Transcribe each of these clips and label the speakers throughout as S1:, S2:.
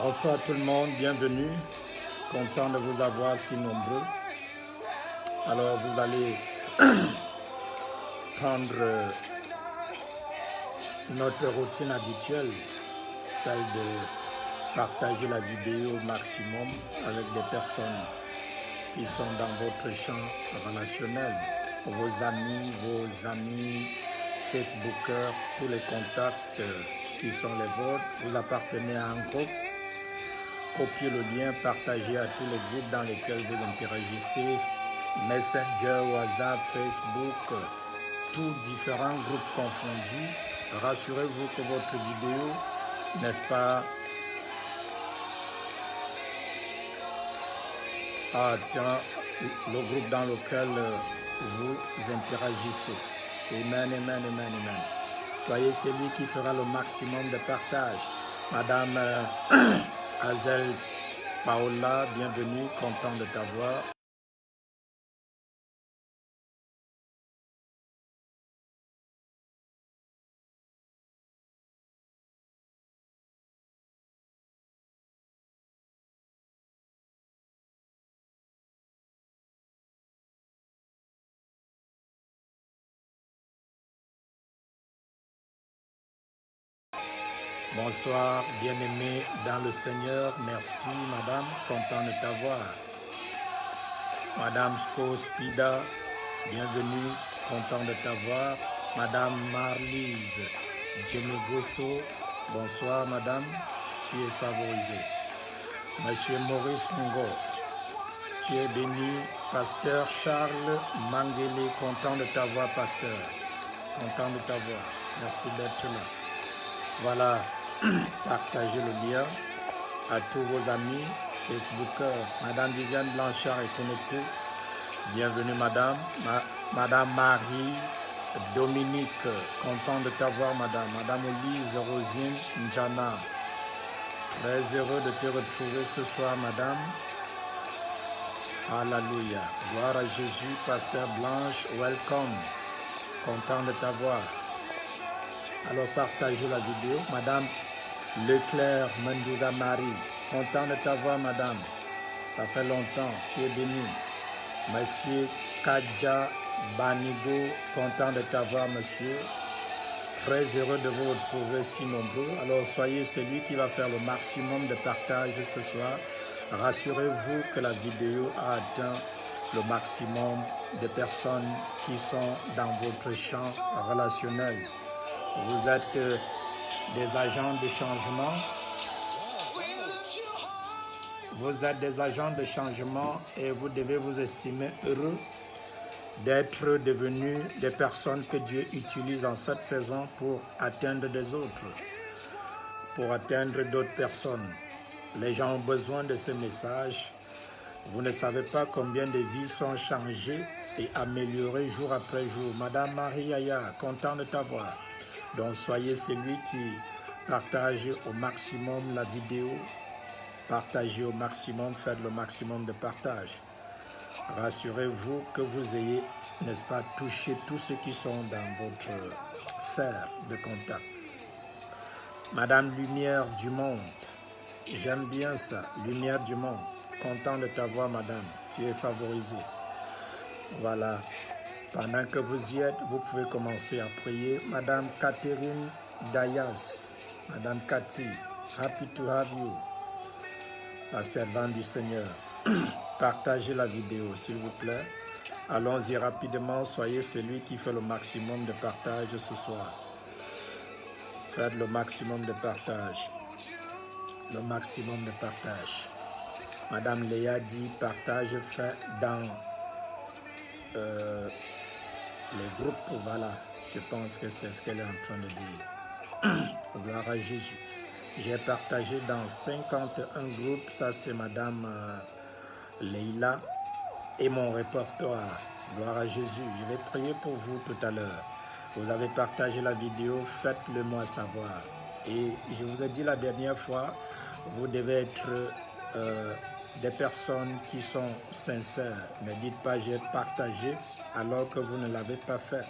S1: Bonsoir tout le monde, bienvenue, content de vous avoir si nombreux. Alors vous allez prendre notre routine habituelle, celle de partager la vidéo au maximum avec des personnes qui sont dans votre champ relationnel, vos amis Facebookers, tous les contacts qui sont les vôtres, vous appartenez à un groupe. Copiez le lien, partagez à tous les groupes dans lesquels vous interagissez, Messenger, WhatsApp, Facebook, tous différents groupes confondus. Rassurez-vous que votre vidéo, n'est-ce pas, atteint le groupe dans lequel vous interagissez. Amen, amen, amen, amen. Soyez celui qui fera le maximum de partage. Madame Azel Paola, bienvenue, content de t'avoir. Bonsoir, bien-aimé dans le Seigneur. Merci, madame, content de t'avoir. Madame Skospida, bienvenue, content de t'avoir. Madame Marlise Djenegoso, bonsoir, madame, tu es favorisée. Monsieur Maurice Ngo, tu es béni. Pasteur Charles Mangele, content de t'avoir, pasteur. Content de t'avoir. Merci d'être là. Voilà. Partagez le lien à tous vos amis Facebookers. Madame Viviane Blanchard est connectée. Bienvenue madame. Madame Marie Dominique, content de t'avoir madame. Madame Elise Rosine Njana, très heureux de te retrouver ce soir madame. Alléluia. Gloire à Jésus. Pasteur Blanche, welcome. Content de t'avoir. Alors partagez la vidéo. Madame Leclerc Menduga Marie, content de t'avoir madame. Ça fait longtemps, tu es béni. Monsieur Kadja Banigo, content de t'avoir monsieur. Très heureux de vous retrouver si nombreux. Alors soyez celui qui va faire le maximum de partage ce soir. Rassurez-vous que la vidéo a atteint le maximum de personnes qui sont dans votre champ relationnel. Vous êtes des agents de changement. Vous êtes des agents de changement et vous devez vous estimer heureux d'être devenus des personnes que Dieu utilise en cette saison pour atteindre des autres, pour atteindre d'autres personnes. Les gens ont besoin de ce message. Vous ne savez pas combien de vies sont changées et améliorées jour après jour. Madame Marie Aya, content de t'avoir. Donc soyez celui qui partage au maximum la vidéo Partagez au maximum, faites le maximum de partage. Rassurez-vous que vous ayez, n'est-ce pas, touché tous ceux qui sont dans votre fer de contact. Madame Lumière du Monde, j'aime bien ça, Lumière du Monde. Content de t'avoir, madame, tu es favorisée. Voilà. Pendant que vous y êtes, vous pouvez commencer à prier. Madame Catherine Dayas, Madame Cathy, happy to have you. La servante du Seigneur. Partagez la vidéo, s'il vous plaît. Allons-y rapidement. Soyez celui qui fait le maximum de partage ce soir. Faites le maximum de partage. Le maximum de partage. Madame Léa dit partage fait dans le groupe. Voilà, je pense que c'est ce qu'elle est en train de dire. Gloire à Jésus. J'ai partagé dans 51 groupes. Ça, c'est Madame Leïla et mon répertoire. Gloire à Jésus. Je vais prier pour vous tout à l'heure. Vous avez partagé la vidéo, faites-le moi savoir. Et je vous ai dit la dernière fois, vous devez être des personnes qui sont sincères. Ne dites pas j'ai partagé alors que vous ne l'avez pas fait.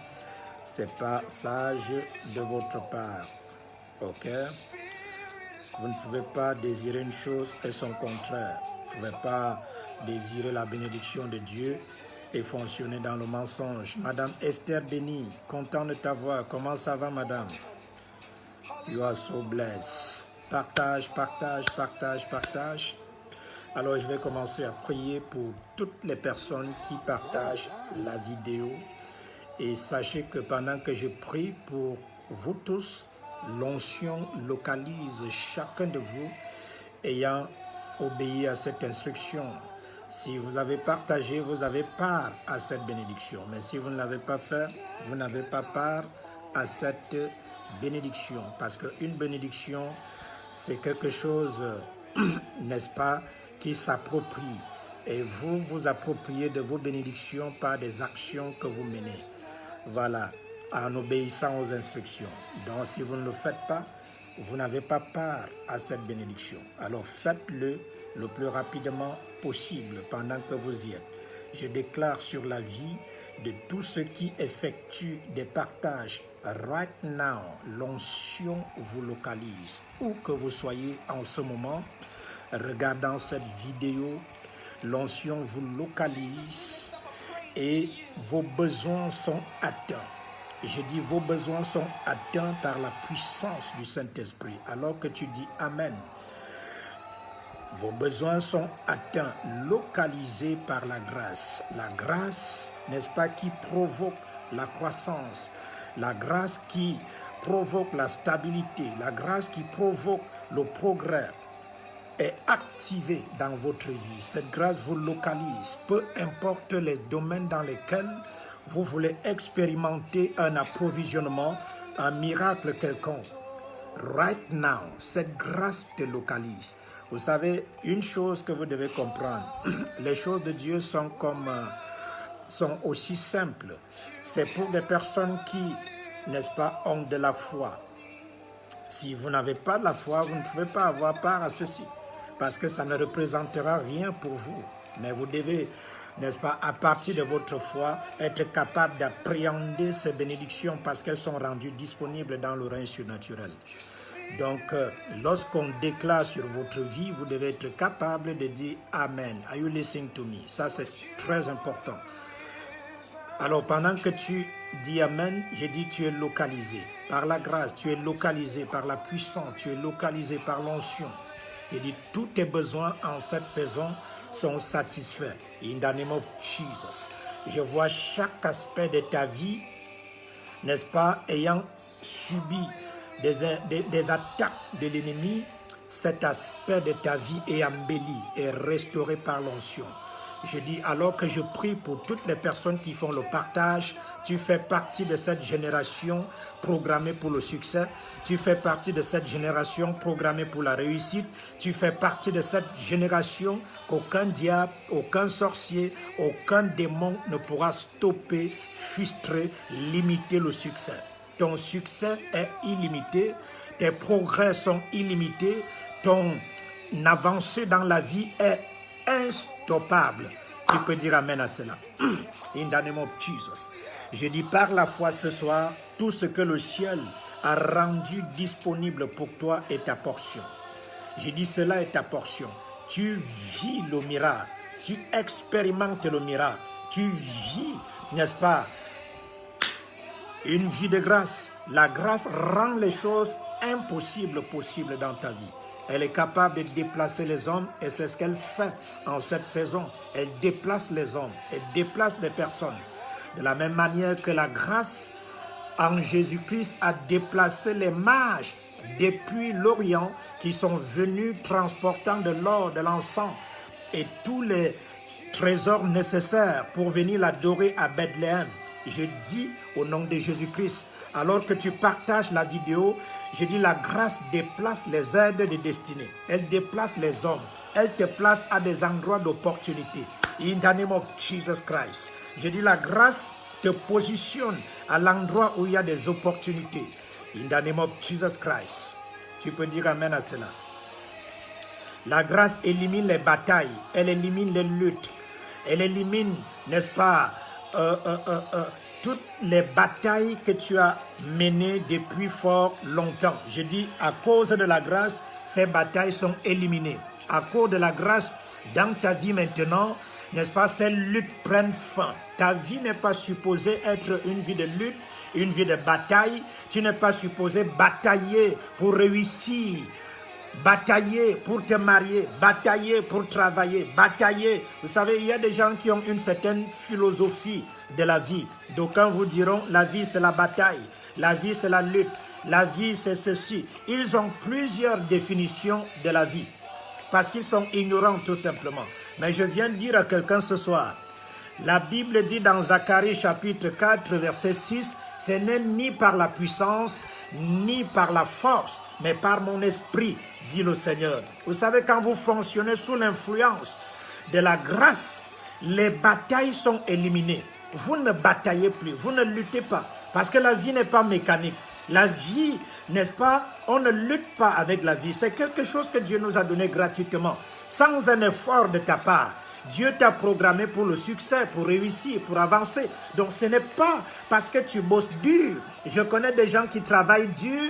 S1: C'est pas sage de votre part. Ok? Vous ne pouvez pas désirer une chose et son contraire. Vous ne pouvez pas désirer la bénédiction de Dieu et fonctionner dans le mensonge. Madame Esther Béni, content de t'avoir. Comment ça va, madame? You are so blessed. Partage, partage, partage, partage. Alors, je vais commencer à prier pour toutes les personnes qui partagent la vidéo. Et sachez que pendant que je prie pour vous tous, l'onction localise chacun de vous ayant obéi à cette instruction. Si vous avez partagé, vous avez part à cette bénédiction. Mais si vous ne l'avez pas fait, vous n'avez pas part à cette bénédiction. Parce qu'une bénédiction, c'est quelque chose, n'est-ce pas, qui s'approprie. Et vous vous appropriez de vos bénédictions par des actions que vous menez. Voilà, en obéissant aux instructions. Donc, si vous ne le faites pas, vous n'avez pas part à cette bénédiction. Alors, faites-le le plus rapidement possible pendant que vous y êtes. Je déclare sur la vie de tous ceux qui effectuent des partages right now, l'onction vous localise. Où que vous soyez en ce moment, regardant cette vidéo, l'onction vous localise et vos besoins sont atteints. Je dis vos besoins sont atteints par la puissance du Saint-Esprit. Alors que tu dis Amen, vos besoins sont atteints, localisés par la grâce. La grâce, n'est-ce pas, qui provoque la croissance. La grâce qui provoque la stabilité. La grâce qui provoque le progrès est activée dans votre vie. Cette grâce vous localise. Peu importe les domaines dans lesquels vous voulez expérimenter un approvisionnement, un miracle quelconque. Right now, cette grâce te localise. Vous savez, une chose que vous devez comprendre, les choses de Dieu sont aussi simples. C'est pour des personnes qui, n'est-ce pas, ont de la foi. Si vous n'avez pas de la foi, vous ne pouvez pas avoir part à ceci, parce que ça ne représentera rien pour vous. Mais vous devez, n'est-ce pas, à partir de votre foi, être capable d'appréhender ces bénédictions parce qu'elles sont rendues disponibles dans le règne surnaturel. Donc, lorsqu'on déclare sur votre vie, vous devez être capable de dire Amen. Are you listening to me? Ça, c'est très important. Alors, pendant que tu dis Amen, je dis tu es localisé. Par la grâce, tu es localisé par la puissance, tu es localisé par l'onction. Je dis tous tes besoins en cette saison sont satisfaits. In the name of Jesus. Je vois chaque aspect de ta vie, n'est-ce pas, ayant subi des attaques de l'ennemi. Cet aspect de ta vie est embelli et restauré par l'onction. Je dis, alors que je prie pour toutes les personnes qui font le partage, tu fais partie de cette génération programmée pour le succès, tu fais partie de cette génération programmée pour la réussite, tu fais partie de cette génération qu'aucun diable, aucun sorcier, aucun démon ne pourra stopper, frustrer, limiter le succès. Ton succès est illimité, tes progrès sont illimités, ton avancée dans la vie est instoppable. Tu peux dire amen à cela. In the name of Jesus. Je dis par la foi ce soir, tout ce que le ciel a rendu disponible pour toi est ta portion. Je dis cela est ta portion. Tu vis le miracle. Tu expérimentes le miracle. Tu vis, n'est-ce pas, une vie de grâce. La grâce rend les choses impossibles possibles dans ta vie. Elle est capable de déplacer les hommes et c'est ce qu'elle fait en cette saison. Elle déplace les hommes, elle déplace des personnes. De la même manière que la grâce en Jésus-Christ a déplacé les mages depuis l'Orient qui sont venus transportant de l'or, de l'encens et tous les trésors nécessaires pour venir l'adorer à Bethléem. Je dis au nom de Jésus-Christ, alors que tu partages la vidéo, je dis la grâce déplace les aides de destinée. Elle déplace les hommes. Elle te place à des endroits d'opportunité. In the name of Jesus Christ. Je dis la grâce te positionne à l'endroit où il y a des opportunités. In the name of Jesus Christ. Tu peux dire amen à cela. La grâce élimine les batailles. Elle élimine les luttes. Elle élimine, n'est-ce pas, toutes les batailles que tu as menées depuis fort longtemps. Je dis, à cause de la grâce, ces batailles sont éliminées. À cause de la grâce, dans ta vie maintenant, n'est-ce pas, ces luttes prennent fin. Ta vie n'est pas supposée être une vie de lutte, une vie de bataille. Tu n'es pas supposé batailler pour réussir, batailler pour te marier, batailler pour travailler, batailler. Vous savez, il y a des gens qui ont une certaine philosophie de la vie. D'aucuns vous diront, la vie c'est la bataille, la vie c'est la lutte, la vie c'est ceci. Ils ont plusieurs définitions de la vie parce qu'ils sont ignorants tout simplement. Mais je viens de dire à quelqu'un ce soir, la Bible dit dans Zacharie chapitre 4 verset 6, ce n'est ni par la puissance, ni par la force, mais par mon esprit, dit le Seigneur. Vous savez, quand vous fonctionnez sous l'influence de la grâce, les batailles sont éliminées. Vous ne bataillez plus, vous ne luttez pas, parce que la vie n'est pas mécanique. La vie, n'est-ce pas, on ne lutte pas avec la vie. C'est quelque chose que Dieu nous a donné gratuitement, sans un effort de ta part. Dieu t'a programmé pour le succès, pour réussir, pour avancer. Donc ce n'est pas parce que tu bosses dur. Je connais des gens qui travaillent dur,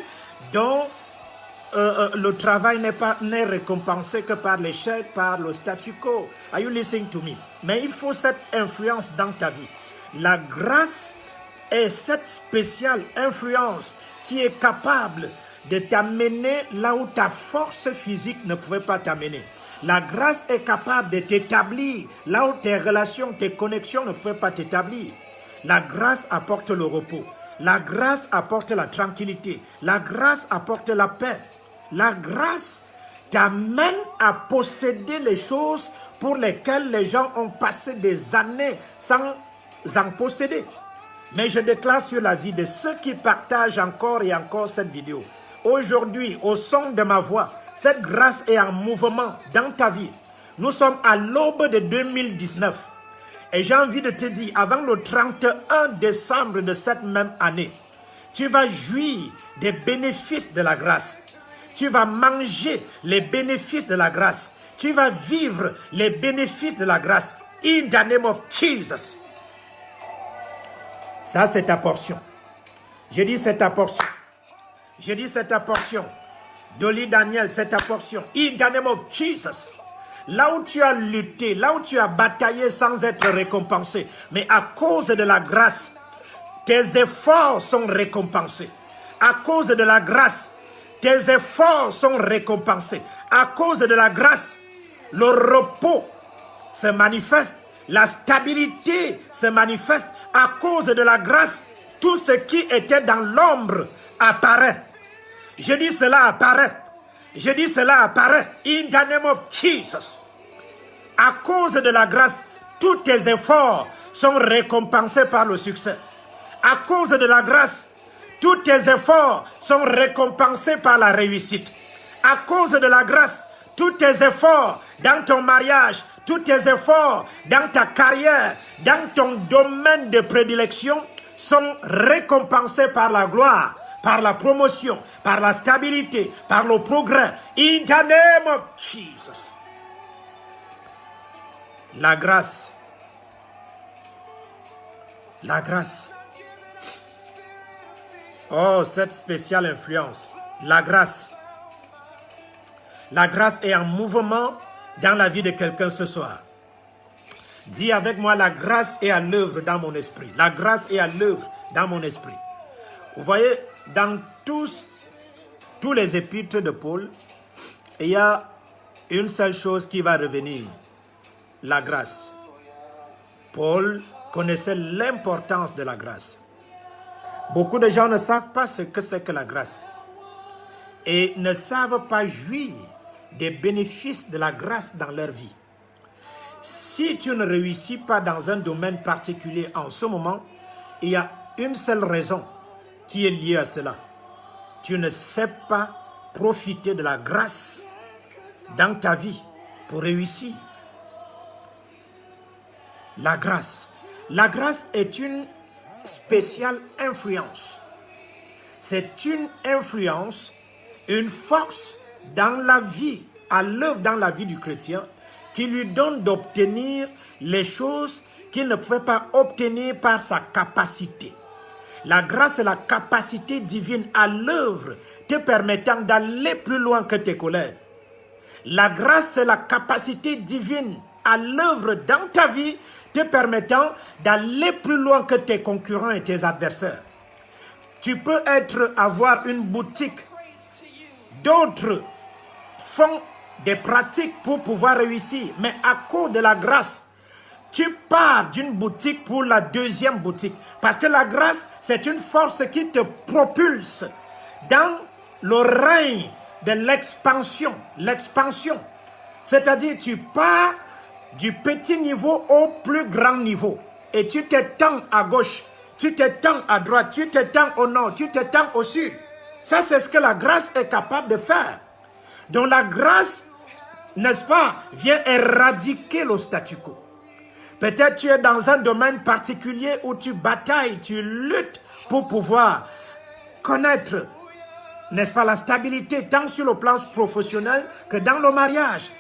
S1: dont le travail n'est récompensé que par l'échec, par le statu quo. Are you listening to me? Mais il faut cette influence dans ta vie. La grâce est cette spéciale influence qui est capable de t'amener là où ta force physique ne pouvait pas t'amener. La grâce est capable de t'établir là où tes relations, tes connexions ne pouvaient pas t'établir. La grâce apporte le repos. La grâce apporte la tranquillité. La grâce apporte la paix. La grâce t'amène à posséder les choses pour lesquelles les gens ont passé des années sans en posséder. Mais je déclare sur la vie de ceux qui partagent encore et encore cette vidéo. Aujourd'hui, au son de ma voix, cette grâce est en mouvement dans ta vie. Nous sommes à l'aube de 2019. Et j'ai envie de te dire, avant le 31 décembre de cette même année, tu vas jouir des bénéfices de la grâce. Tu vas manger les bénéfices de la grâce. Tu vas vivre les bénéfices de la grâce. In the name of Jesus. Ça, c'est ta portion. Je dis, c'est ta portion. Je dis, c'est ta portion. Dolly Daniel, c'est ta portion. In the name of Jesus. Là où tu as lutté, là où tu as bataillé sans être récompensé, mais à cause de la grâce, tes efforts sont récompensés. À cause de la grâce, tes efforts sont récompensés. À cause de la grâce, le repos se manifeste, la stabilité se manifeste. À cause de la grâce, tout ce qui était dans l'ombre apparaît. Je dis cela apparaît. Je dis cela apparaît. In the name of Jesus. À cause de la grâce, tous tes efforts sont récompensés par le succès. À cause de la grâce, tous tes efforts sont récompensés par la réussite. À cause de la grâce, tous tes efforts dans ton mariage, tous tes efforts dans ta carrière, dans ton domaine de prédilection sont récompensés par la gloire. par la promotion, par la stabilité, par le progrès. In the name of Jesus. La grâce. La grâce. Oh, cette spéciale influence. La grâce. La grâce est en mouvement dans la vie de quelqu'un ce soir. Dis avec moi, la grâce est à l'œuvre dans mon esprit. La grâce est à l'œuvre dans mon esprit. Vous voyez, dans tous les épîtres de Paul, il y a une seule chose qui va revenir. La grâce. Paul connaissait l'importance de la grâce. Beaucoup de gens ne savent pas ce que c'est que la grâce. Et ne savent pas jouir des bénéfices de la grâce dans leur vie. Si tu ne réussis pas dans un domaine particulier en ce moment, il y a une seule raison qui est liée à cela. Tu ne sais pas profiter de la grâce dans ta vie pour réussir. La grâce. La grâce est une spéciale influence. C'est une influence, une force dans la vie, à l'œuvre dans la vie du chrétien, qui lui donne d'obtenir les choses qu'il ne pouvait pas obtenir par sa capacité. La grâce est la capacité divine à l'œuvre te permettant d'aller plus loin que tes collègues. La grâce, c'est la capacité divine à l'œuvre dans ta vie te permettant d'aller plus loin que tes concurrents et tes adversaires. Tu peux avoir une boutique. D'autres font des pratiques pour pouvoir réussir. Mais à cause de la grâce, tu pars d'une boutique pour la deuxième boutique. Parce que la grâce, c'est une force qui te propulse dans le règne de l'expansion. L'expansion. C'est-à-dire, tu pars du petit niveau au plus grand niveau. Et tu t'étends à gauche, tu t'étends à droite, tu t'étends au nord, tu t'étends au sud. Ça, c'est ce que la grâce est capable de faire. Donc la grâce, n'est-ce pas, vient éradiquer le statu quo. Peut-être tu es dans un domaine particulier où tu batailles, tu luttes pour pouvoir connaître, n'est-ce pas, la stabilité tant sur le plan professionnel que dans le mariage.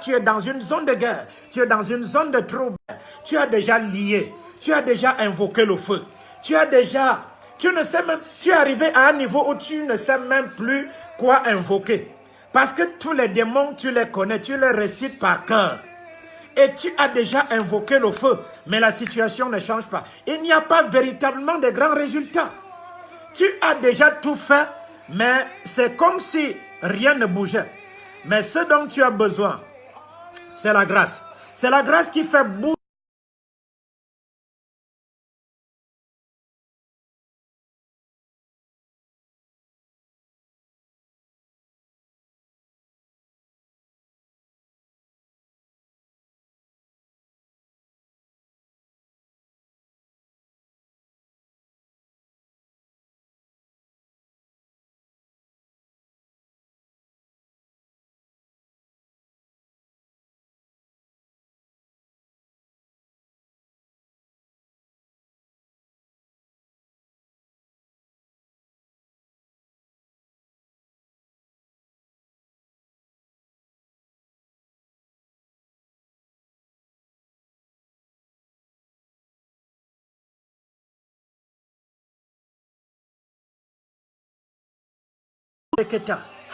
S1: Tu es dans une zone de guerre, tu es dans une zone de trouble, tu as déjà lié, tu as déjà invoqué le feu, tu ne sais même, tu es arrivé à un niveau où tu ne sais même plus quoi invoquer. Parce que tous les démons, tu les connais, tu les récites par cœur. Et tu as déjà invoqué le feu, mais la situation ne change pas. Il n'y a pas véritablement de grands résultats. Tu as déjà tout fait, mais c'est comme si rien ne bougeait. Mais ce dont tu as besoin, c'est la grâce. C'est la grâce qui fait bouger.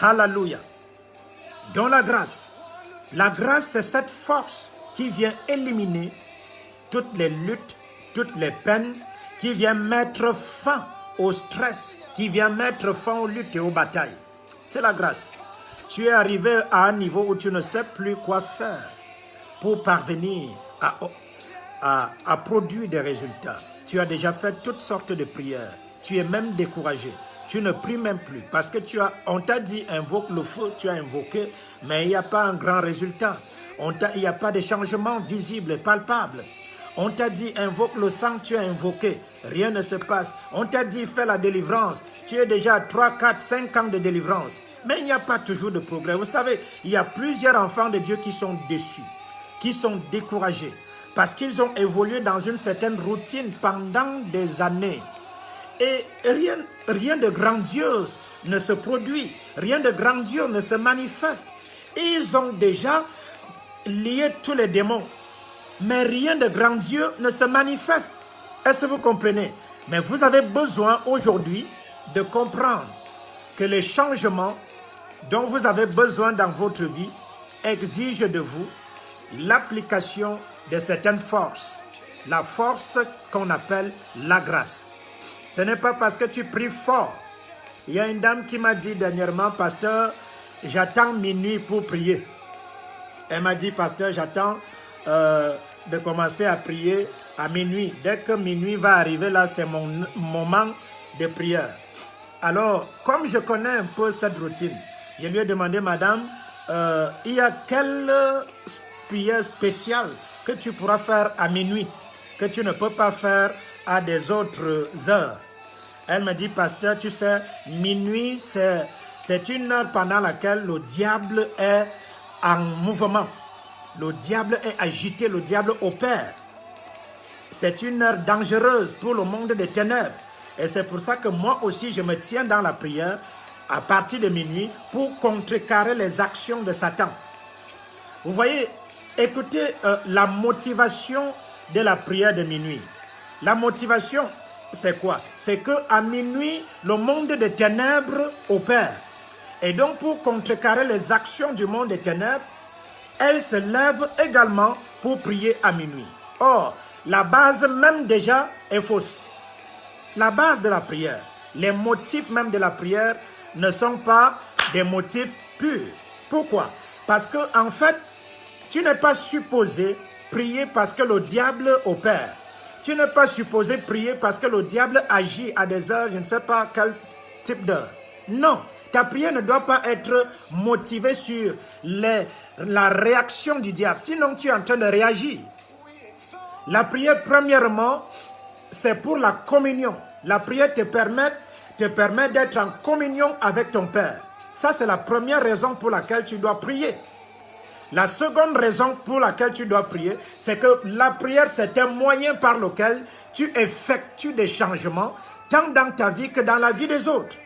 S1: Hallelujah. Dans la grâce, c'est cette force qui vient éliminer toutes les luttes, toutes les peines, qui vient mettre fin au stress, qui vient mettre fin aux luttes et aux batailles. C'est la grâce. Tu es arrivé à un niveau où tu ne sais plus quoi faire pour parvenir à produire des résultats. Tu as déjà fait toutes sortes de prières. Tu es même découragé. Tu ne pries même plus parce que on t'a dit invoque le feu, tu as invoqué, mais il n'y a pas un grand résultat. Il n'y a pas de changement visible et palpable. On t'a dit invoque le sang, tu as invoqué, rien ne se passe. On t'a dit fais la délivrance, tu es déjà à 3, 4, 5 ans de délivrance. Mais il n'y a pas toujours de progrès. Vous savez, il y a plusieurs enfants de Dieu qui sont déçus, qui sont découragés parce qu'ils ont évolué dans une certaine routine pendant des années. Et rien de grandiose ne se produit, rien de grandiose ne se manifeste. Ils ont déjà lié tous les démons, mais rien de grandiose ne se manifeste. Est-ce que vous comprenez? Mais vous avez besoin aujourd'hui de comprendre que les changements dont vous avez besoin dans votre vie exigent de vous l'application de certaines forces. La force qu'on appelle la grâce. Ce n'est pas parce que tu pries fort. Il y a une dame qui m'a dit dernièrement, pasteur, j'attends minuit pour prier. Elle m'a dit, pasteur, j'attends de commencer à prier à minuit. Dès que minuit va arriver, là, c'est mon moment de prière. Alors, comme je connais un peu cette routine, je lui ai demandé, madame, il y a quelle prière spéciale que tu pourras faire à minuit, que tu ne peux pas faire à des autres heures. Elle me dit, pasteur, tu sais, minuit, c'est une heure pendant laquelle le diable est en mouvement. Le diable est agité, le diable opère. C'est une heure dangereuse pour le monde des ténèbres. Et c'est pour ça que moi aussi, je me tiens dans la prière à partir de minuit pour contrecarrer les actions de Satan. Vous voyez, écoutez la motivation de la prière de minuit. La motivation, c'est quoi? C'est qu'à minuit, le monde des ténèbres opère. Et donc, pour contrecarrer les actions du monde des ténèbres, elle se lève également pour prier à minuit. Or, la base même déjà est fausse. La base de la prière, les motifs même de la prière ne sont pas des motifs purs. Pourquoi? Parce que en fait, tu n'es pas supposé prier parce que le diable opère. Tu n'es pas supposé prier parce que le diable agit à des heures, je ne sais pas quel type d'heure. Non, ta prière ne doit pas être motivée sur la réaction du diable. Sinon, tu es en train de réagir. La prière, premièrement, c'est pour la communion. La prière te permet d'être en communion avec ton Père. Ça, c'est la première raison pour laquelle tu dois prier. La seconde raison pour laquelle tu dois prier, c'est que la prière, c'est un moyen par lequel tu effectues des changements, tant dans ta vie que dans la vie des autres.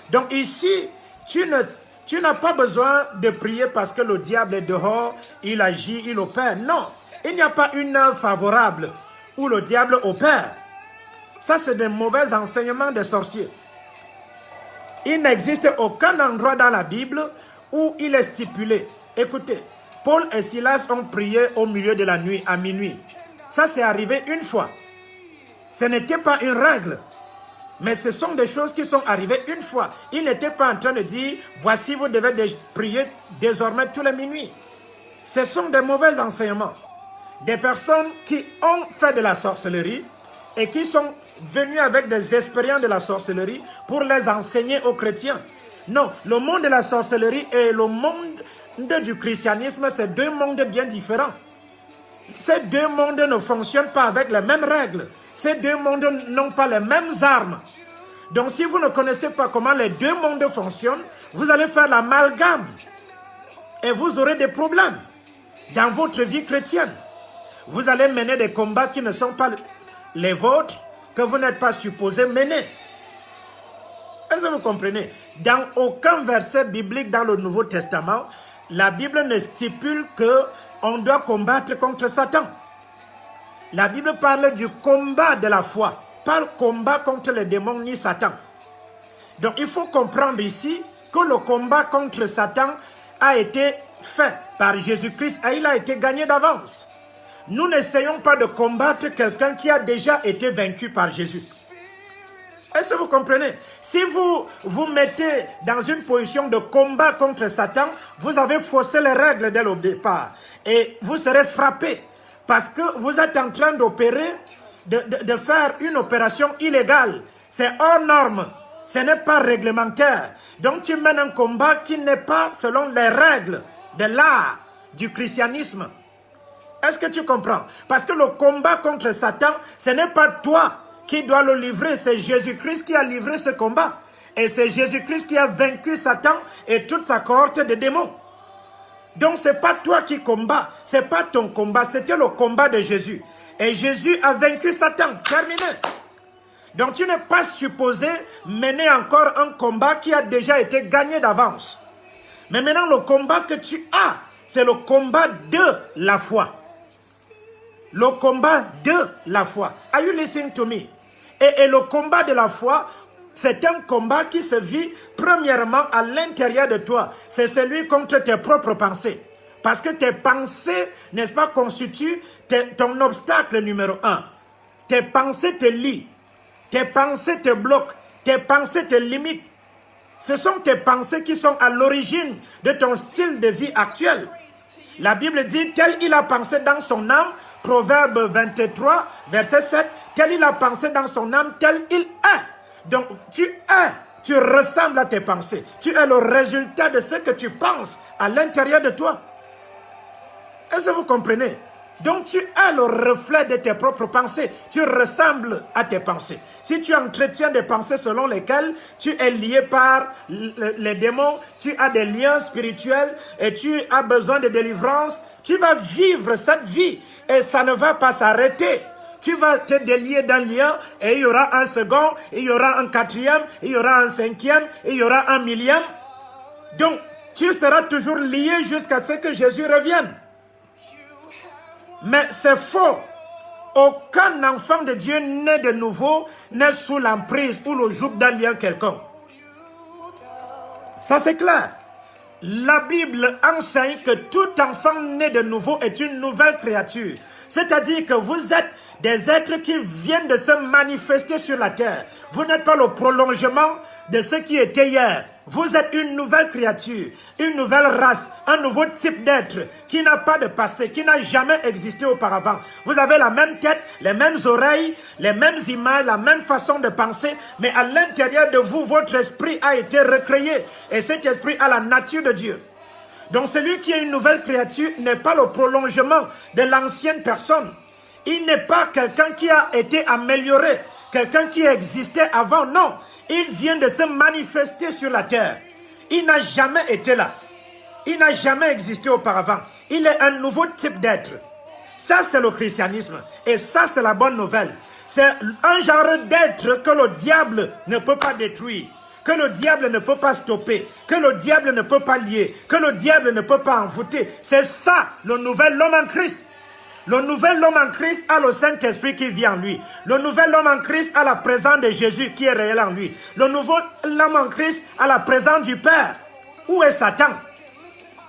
S1: Donc ici, tu n'as pas besoin de prier parce que le diable est dehors, il agit, il opère. Non, il n'y a pas une heure favorable où le diable opère. Ça, c'est des mauvais enseignements des sorciers. Il n'existe aucun endroit dans la Bible où il est stipulé. Écoutez, Paul et Silas ont prié au milieu de la nuit, à minuit. Ça, c'est arrivé une fois. Ce n'était pas une règle. Mais ce sont des choses qui sont arrivées une fois. Ils n'étaient pas en train de dire, voici, vous devez prier désormais tous les minuit. Ce sont des mauvais enseignements. Des personnes qui ont fait de la sorcellerie et qui sont venues avec des expériences de la sorcellerie pour les enseigner aux chrétiens. Non, le monde de la sorcellerie et le monde du christianisme, c'est deux mondes bien différents. Ces deux mondes ne fonctionnent pas avec les mêmes règles. Ces deux mondes n'ont pas les mêmes armes. Donc si vous ne connaissez pas comment les deux mondes fonctionnent, vous allez faire l'amalgame. Et vous aurez des problèmes dans votre vie chrétienne. Vous allez mener des combats qui ne sont pas les vôtres, que vous n'êtes pas supposé mener. Est-ce que vous comprenez? Dans aucun verset biblique dans le Nouveau Testament, la Bible ne stipule qu'on doit combattre contre Satan. La Bible parle du combat de la foi, pas le combat contre les démons ni Satan. Donc il faut comprendre ici que le combat contre Satan a été fait par Jésus-Christ et il a été gagné d'avance. Nous n'essayons pas de combattre quelqu'un qui a déjà été vaincu par Jésus. Est-ce que vous comprenez? Si vous vous mettez dans une position de combat contre Satan, vous avez faussé les règles dès le départ. Et vous serez frappé parce que vous êtes en train d'opérer, de faire une opération illégale. C'est hors norme. Ce n'est pas réglementaire. Donc tu mènes un combat qui n'est pas selon les règles de l'art du christianisme. Est-ce que tu comprends? Parce que le combat contre Satan, ce n'est pas toi qui doit le livrer, c'est Jésus-Christ qui a livré ce combat. Et c'est Jésus-Christ qui a vaincu Satan et toute sa cohorte de démons. Donc ce n'est pas toi qui combats, ce n'est pas ton combat, c'était le combat de Jésus. Et Jésus a vaincu Satan, terminé. Donc tu n'es pas supposé mener encore un combat qui a déjà été gagné d'avance. Mais maintenant le combat que tu as, c'est le combat de la foi. Le combat de la foi. Are you listening to me? Et le combat de la foi, c'est un combat qui se vit premièrement à l'intérieur de toi. C'est celui contre tes propres pensées. Parce que tes pensées, n'est-ce pas, constituent ton obstacle numéro 1. Tes pensées te lient. Tes pensées te bloquent. Tes pensées te limitent. Ce sont tes pensées qui sont à l'origine de ton style de vie actuel. La Bible dit, tel il a pensé dans son âme, Proverbe 23, verset 7, tel il a pensé dans son âme, tel il est. Donc tu ressembles à tes pensées. Tu es le résultat de ce que tu penses à l'intérieur de toi. Est-ce que vous comprenez? Donc tu es le reflet de tes propres pensées. Tu ressembles à tes pensées. Si tu entretiens des pensées selon lesquelles tu es lié par les démons, tu as des liens spirituels et tu as besoin de délivrance, tu vas vivre cette vie et ça ne va pas s'arrêter. Tu vas te délier d'un lien et il y aura un second, il y aura un quatrième, il y aura un cinquième, il y aura un millième. Donc tu seras toujours lié jusqu'à ce que Jésus revienne. Mais c'est faux. Aucun enfant de Dieu né de nouveau n'est sous l'emprise ou le joug d'un lien quelconque. Ça c'est clair. La Bible enseigne que tout enfant né de nouveau est une nouvelle créature. C'est-à-dire que vous êtes des êtres qui viennent de se manifester sur la terre. Vous n'êtes pas le prolongement de ce qui était hier. Vous êtes une nouvelle créature, une nouvelle race, un nouveau type d'être qui n'a pas de passé, qui n'a jamais existé auparavant. Vous avez la même tête, les mêmes oreilles, les mêmes images, la même façon de penser, mais à l'intérieur de vous, votre esprit a été recréé et cet esprit a la nature de Dieu. Donc celui qui est une nouvelle créature n'est pas le prolongement de l'ancienne personne. Il n'est pas quelqu'un qui a été amélioré, quelqu'un qui existait avant, non. Il vient de se manifester sur la terre. Il n'a jamais été là. Il n'a jamais existé auparavant. Il est un nouveau type d'être. Ça, c'est le christianisme. Et ça, c'est la bonne nouvelle. C'est un genre d'être que le diable ne peut pas détruire, que le diable ne peut pas stopper, que le diable ne peut pas lier, que le diable ne peut pas envoûter. C'est ça, le nouvel homme en Christ. Le nouvel homme en Christ a le Saint-Esprit qui vit en lui. Le nouvel homme en Christ a la présence de Jésus qui est réel en lui. Le nouveau homme en Christ a la présence du Père. Où est Satan?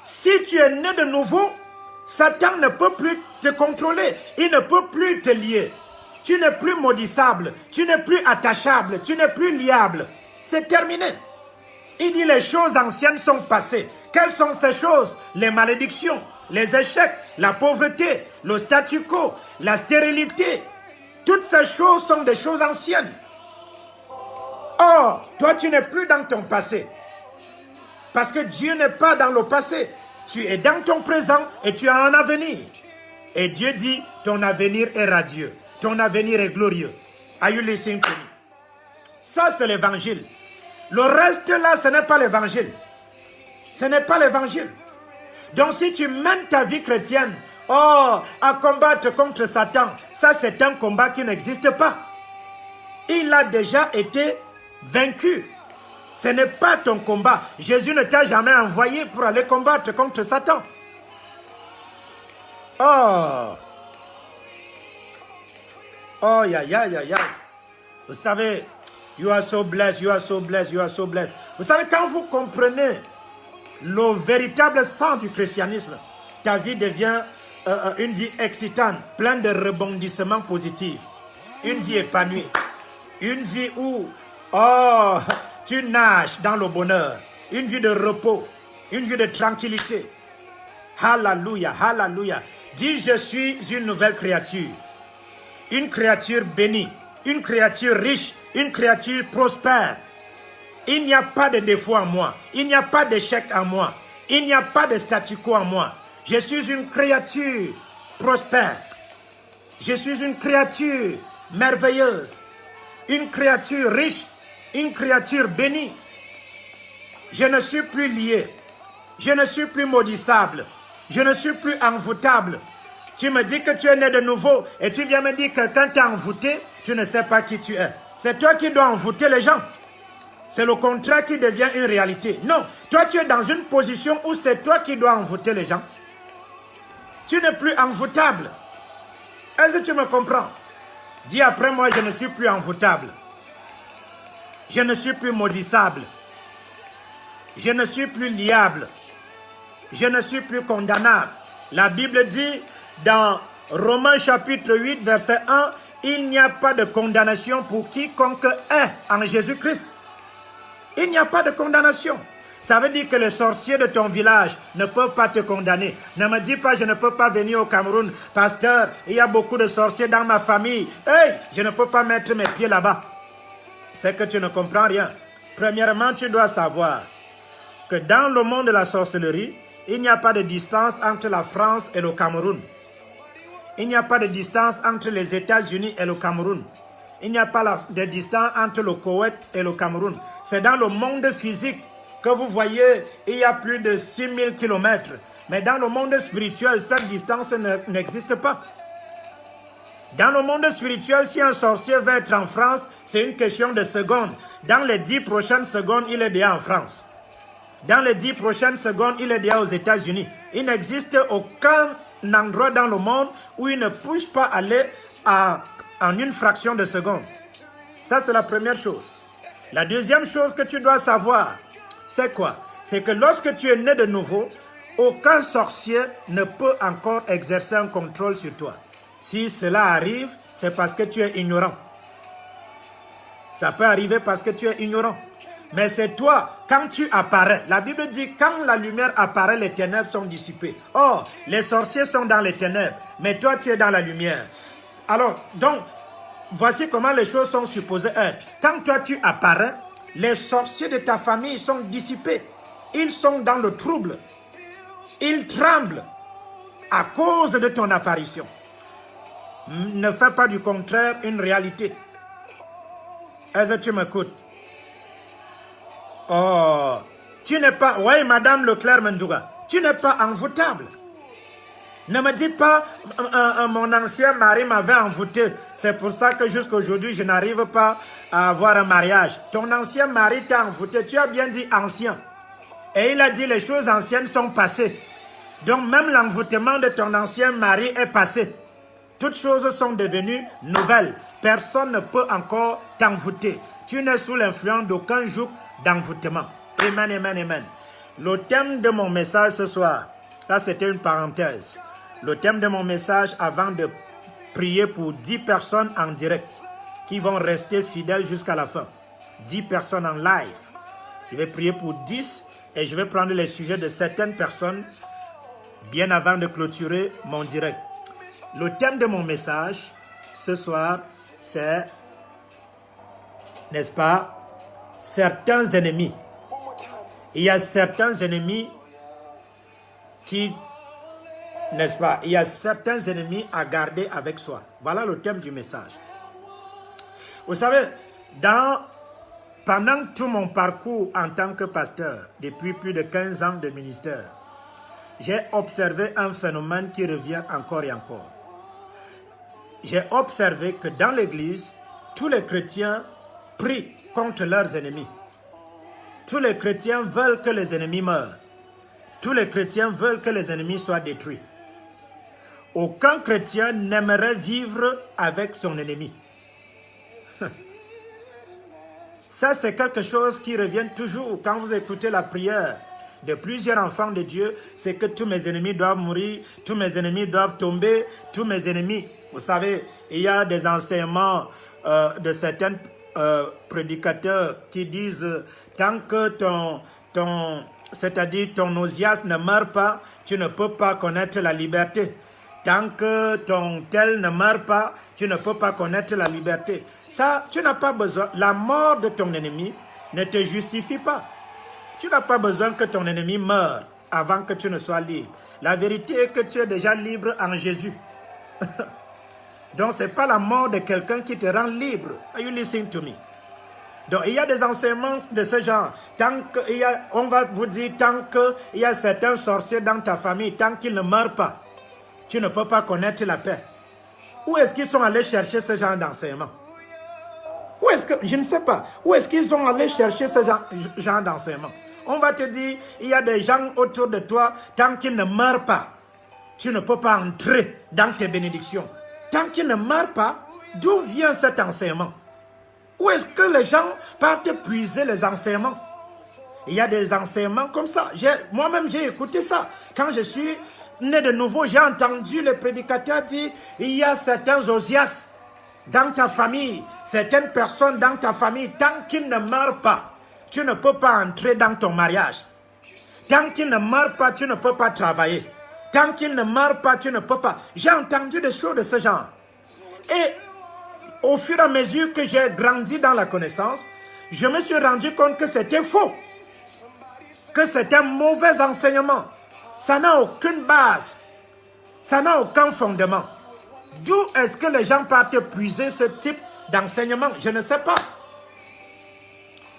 S1: Si tu es né de nouveau, Satan ne peut plus te contrôler. Il ne peut plus te lier. Tu n'es plus maudissable. Tu n'es plus attachable. Tu n'es plus liable. C'est terminé. Il dit les choses anciennes sont passées. Quelles sont ces choses? Les malédictions, les échecs, la pauvreté, le statu quo, la stérilité. Toutes ces choses sont des choses anciennes. Or, toi, tu n'es plus dans ton passé. Parce que Dieu n'est pas dans le passé. Tu es dans ton présent et tu as un avenir. Et Dieu dit, ton avenir est radieux. Ton avenir est glorieux. Are you listening to me? Ça, c'est l'évangile. Le reste là, ce n'est pas l'évangile. Ce n'est pas l'évangile. Donc si tu mènes ta vie chrétienne, à combattre contre Satan, ça c'est un combat qui n'existe pas. Il a déjà été vaincu. Ce n'est pas ton combat. Jésus ne t'a jamais envoyé pour aller combattre contre Satan. Vous savez, you are so blessed, you are so blessed, you are so blessed. Vous savez, quand vous comprenez le véritable sens du christianisme, ta vie devient une vie excitante, pleine de rebondissements positifs. Une vie épanouie. Une vie où, tu nages dans le bonheur. Une vie de repos. Une vie de tranquillité. Hallelujah, hallelujah. Dis, je suis une nouvelle créature. Une créature bénie. Une créature riche. Une créature prospère. Il n'y a pas de défaut en moi. Il n'y a pas d'échec en moi. Il n'y a pas de statu quo en moi. Je suis une créature prospère. Je suis une créature merveilleuse. Une créature riche. Une créature bénie. Je ne suis plus lié. Je ne suis plus maudissable. Je ne suis plus envoûtable. Tu me dis que tu es né de nouveau et tu viens me dire que quand tu es envoûté, tu ne sais pas qui tu es. C'est toi qui dois envoûter les gens. C'est le contraire qui devient une réalité. Non, toi tu es dans une position où c'est toi qui dois envoûter les gens. Tu n'es plus envoûtable. Est-ce que tu me comprends? Dis après moi, je ne suis plus envoûtable. Je ne suis plus maudissable. Je ne suis plus liable. Je ne suis plus condamnable. La Bible dit dans Romains chapitre 8, verset 1, il n'y a pas de condamnation pour quiconque est en Jésus-Christ. Il n'y a pas de condamnation. Ça veut dire que les sorciers de ton village ne peuvent pas te condamner. Ne me dis pas, je ne peux pas venir au Cameroun. Pasteur, il y a beaucoup de sorciers dans ma famille. Hey, je ne peux pas mettre mes pieds là-bas. C'est que tu ne comprends rien. Premièrement, tu dois savoir que dans le monde de la sorcellerie, il n'y a pas de distance entre la France et le Cameroun. Il n'y a pas de distance entre les États-Unis et le Cameroun. Il n'y a pas de distance entre le Koweït et le Cameroun. C'est dans le monde physique que vous voyez, il y a plus de 6000 km. Mais dans le monde spirituel, cette distance n'existe pas. Dans le monde spirituel, si un sorcier veut être en France, c'est une question de secondes. Dans les 10 prochaines secondes, il est déjà en France. Dans les 10 prochaines secondes, il est déjà aux États-Unis. Il n'existe aucun endroit dans le monde où il ne puisse pas aller en une fraction de seconde. Ça, c'est la première chose. La deuxième chose que tu dois savoir, c'est quoi? C'est que lorsque tu es né de nouveau, aucun sorcier ne peut encore exercer un contrôle sur toi. Si cela arrive, c'est parce que tu es ignorant. Ça peut arriver parce que tu es ignorant. Mais c'est toi, quand tu apparais, la Bible dit, quand la lumière apparaît, les ténèbres sont dissipées. Or, les sorciers sont dans les ténèbres, mais toi, tu es dans la lumière. Alors, donc, voici comment les choses sont supposées être. Quand toi, tu apparais, les sorciers de ta famille sont dissipés. Ils sont dans le trouble. Ils tremblent à cause de ton apparition. Ne fais pas du contraire une réalité. Est-ce que tu m'écoutes? Oh, tu n'es pas... Oui, Madame Leclerc Mendouga, tu n'es pas envoûtable. Ne me dis pas, mon ancien mari m'avait envoûté. C'est pour ça que jusqu'à aujourd'hui, je n'arrive pas à avoir un mariage. Ton ancien mari t'a envoûté. Tu as bien dit ancien. Et il a dit les choses anciennes sont passées. Donc même l'envoûtement de ton ancien mari est passé. Toutes choses sont devenues nouvelles. Personne ne peut encore t'envoûter. Tu n'es sous l'influence d'aucun joug d'envoûtement. Amen, amen, amen. Le thème de mon message ce soir, là c'était une parenthèse. Le thème de mon message avant de prier pour 10 personnes en direct qui vont rester fidèles jusqu'à la fin. 10 personnes en live. Je vais prier pour 10 et je vais prendre les sujets de certaines personnes bien avant de clôturer mon direct. Le thème de mon message ce soir, c'est, n'est-ce pas, certains ennemis. Il y a certains ennemis qui, n'est-ce pas, il y a certains ennemis à garder avec soi. Voilà le thème du message. Vous savez, pendant tout mon parcours en tant que pasteur, depuis plus de 15 ans de ministère, j'ai observé un phénomène qui revient encore et encore. J'ai observé que dans l'église, tous les chrétiens prient contre leurs ennemis. Tous les chrétiens veulent que les ennemis meurent. Tous les chrétiens veulent que les ennemis soient détruits. Aucun chrétien n'aimerait vivre avec son ennemi. Ça, c'est quelque chose qui revient toujours quand vous écoutez la prière de plusieurs enfants de Dieu. C'est que tous mes ennemis doivent mourir, tous mes ennemis doivent tomber, tous mes ennemis. Vous savez, il y a des enseignements de certains prédicateurs qui disent tant que c'est-à-dire ton Osias ne meurt pas, tu ne peux pas connaître la liberté. Tant que ton tel ne meurt pas, tu ne peux pas connaître la liberté. Ça, tu n'as pas besoin. La mort de ton ennemi ne te justifie pas. Tu n'as pas besoin que ton ennemi meure avant que tu ne sois libre. La vérité est que tu es déjà libre en Jésus. Donc, ce n'est pas la mort de quelqu'un qui te rend libre. Are you listening to me? Donc, il y a des enseignements de ce genre. On va vous dire, tant qu'il y a certains sorciers dans ta famille, tant qu'ils ne meurent pas, tu ne peux pas connaître la paix. Où est-ce qu'ils sont allés chercher ce genre d'enseignement? Où est-ce que, je ne sais pas, où est-ce qu'ils ont allé chercher ce genre d'enseignement? On va te dire, il y a des gens autour de toi, tant qu'ils ne meurent pas, tu ne peux pas entrer dans tes bénédictions. Tant qu'ils ne meurent pas, d'où vient cet enseignement? Où est-ce que les gens partent puiser les enseignements? Il y a des enseignements comme ça. Moi-même, j'ai écouté ça. Quand je suis né de nouveau, j'ai entendu le prédicateur dire, il y a certains Osias dans ta famille, certaines personnes dans ta famille, tant qu'ils ne meurent pas, tu ne peux pas entrer dans ton mariage. Tant qu'ils ne meurent pas, tu ne peux pas travailler. Tant qu'ils ne meurent pas, tu ne peux pas. J'ai entendu des choses de ce genre. Et au fur et à mesure que j'ai grandi dans la connaissance, je me suis rendu compte que c'était faux. Que c'est un mauvais enseignement. Ça n'a aucune base. Ça n'a aucun fondement. D'où est-ce que les gens partent puiser ce type d'enseignement? Je ne sais pas.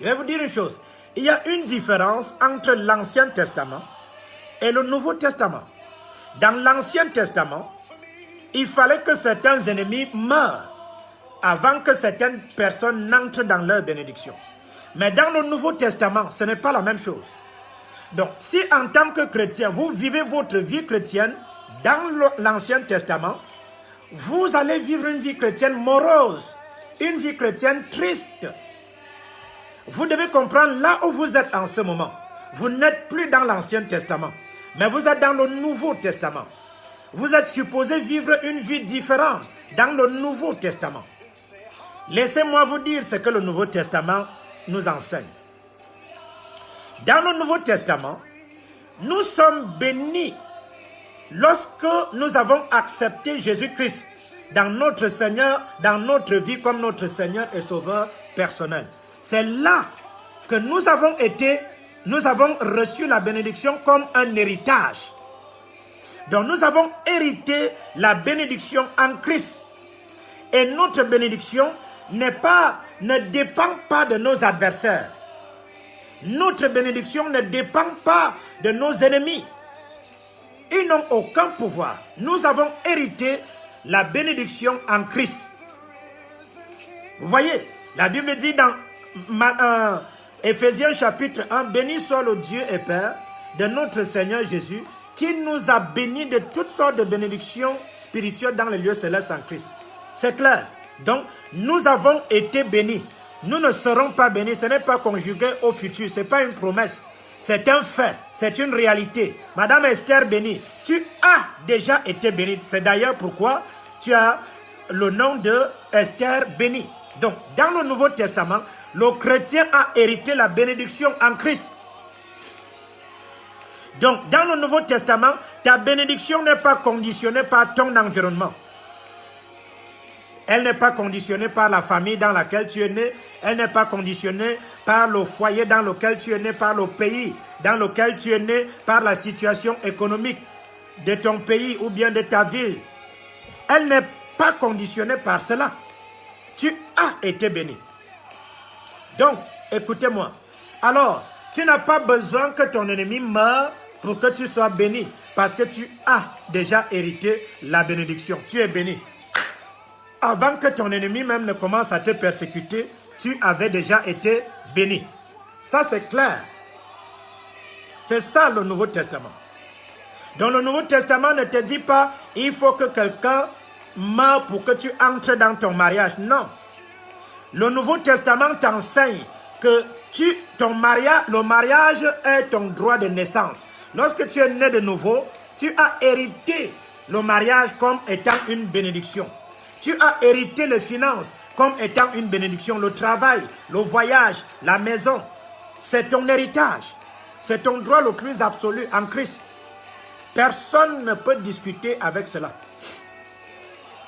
S1: Je vais vous dire une chose. Il y a une différence entre l'Ancien Testament et le Nouveau Testament. Dans l'Ancien Testament, il fallait que certains ennemis meurent avant que certaines personnes n'entrent dans leur bénédiction. Mais dans le Nouveau Testament, ce n'est pas la même chose. Donc, si en tant que chrétien, vous vivez votre vie chrétienne dans l'Ancien Testament, vous allez vivre une vie chrétienne morose, une vie chrétienne triste. Vous devez comprendre là où vous êtes en ce moment. Vous n'êtes plus dans l'Ancien Testament, mais vous êtes dans le Nouveau Testament. Vous êtes supposé vivre une vie différente dans le Nouveau Testament. Laissez-moi vous dire ce que le Nouveau Testament nous enseigne. Dans le Nouveau Testament, nous sommes bénis lorsque nous avons accepté Jésus-Christ dans notre Seigneur, dans notre vie comme notre Seigneur et Sauveur personnel. C'est là que nous avons reçu la bénédiction comme un héritage. Donc nous avons hérité la bénédiction en Christ. Et notre bénédiction ne dépend pas de nos adversaires. Notre bénédiction ne dépend pas de nos ennemis. Ils n'ont aucun pouvoir. Nous avons hérité la bénédiction en Christ. Vous voyez, la Bible dit dans Éphésiens chapitre 1, béni soit le Dieu et Père de notre Seigneur Jésus, qui nous a bénis de toutes sortes de bénédictions spirituelles dans les lieux célestes en Christ. C'est clair. Donc, nous avons été bénis. Nous ne serons pas bénis. Ce n'est pas conjugué au futur. Ce n'est pas une promesse. C'est un fait. C'est une réalité. Madame Esther bénie, tu as déjà été bénie. C'est d'ailleurs pourquoi tu as le nom de Esther bénie. Donc, dans le Nouveau Testament, le chrétien a hérité la bénédiction en Christ. Donc, dans le Nouveau Testament, ta bénédiction n'est pas conditionnée par ton environnement. Elle n'est pas conditionnée par la famille dans laquelle tu es né. Elle n'est pas conditionnée par le foyer dans lequel tu es né, par le pays dans lequel tu es né, par la situation économique de ton pays ou bien de ta ville. Elle n'est pas conditionnée par cela. Tu as été béni. Donc, écoutez-moi. Alors, tu n'as pas besoin que ton ennemi meure pour que tu sois béni, parce que tu as déjà hérité la bénédiction. Tu es béni. Avant que ton ennemi même ne commence à te persécuter, tu avais déjà été béni. Ça, c'est clair. C'est ça le Nouveau Testament. Donc le Nouveau Testament ne te dit pas il faut que quelqu'un meure pour que tu entres dans ton mariage. Non. Le Nouveau Testament t'enseigne que le mariage est ton droit de naissance. Lorsque tu es né de nouveau, tu as hérité le mariage comme étant une bénédiction. Tu as hérité les finances comme étant une bénédiction. Le travail, le voyage, la maison, c'est ton héritage. C'est ton droit le plus absolu en Christ. Personne ne peut discuter avec cela.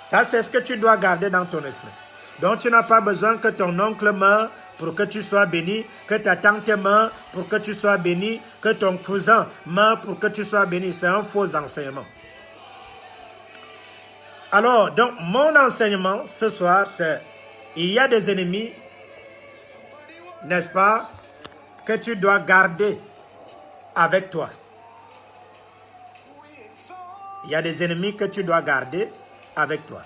S1: Ça, c'est ce que tu dois garder dans ton esprit. Donc, tu n'as pas besoin que ton oncle meure pour que tu sois béni, que ta tante meure pour que tu sois béni, que ton cousin meure pour que tu sois béni. C'est un faux enseignement. Alors, donc, mon enseignement ce soir, c'est il y a des ennemis, n'est-ce pas, que tu dois garder avec toi. Il y a des ennemis que tu dois garder avec toi.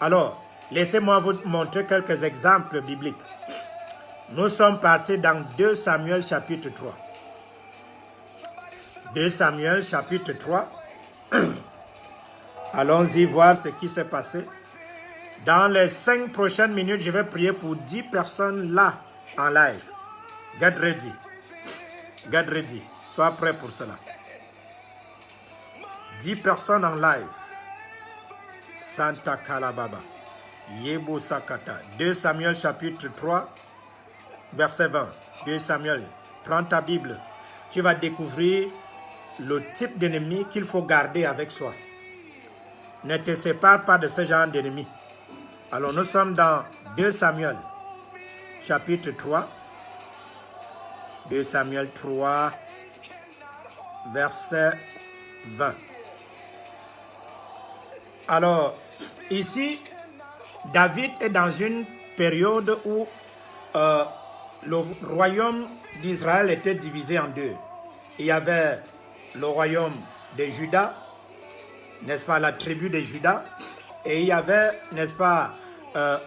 S1: Alors, Laissez-moi vous montrer quelques exemples bibliques. Nous sommes partis dans 2 Samuel chapitre 3. 2 Samuel chapitre 3. Allons-y voir ce qui s'est passé. Dans les 5 prochaines minutes, je vais prier pour 10 personnes là en live. Get ready. Get ready. Sois prêt pour cela. 10 personnes en live. Santa Kalababa. Yebo Sakata. 2 Samuel chapitre 3, verset 20. 2 Samuel. Prends ta Bible. Tu vas découvrir le type d'ennemi qu'il faut garder avec soi. Ne te sépare pas de ce genre d'ennemi. Alors nous sommes dans 2 Samuel chapitre 3. 2 Samuel 3, verset 20. Alors, ici, David est dans une période où le royaume d'Israël était divisé en deux. Il y avait le royaume de Juda, n'est-ce pas, la tribu de Juda, et il y avait, n'est-ce pas,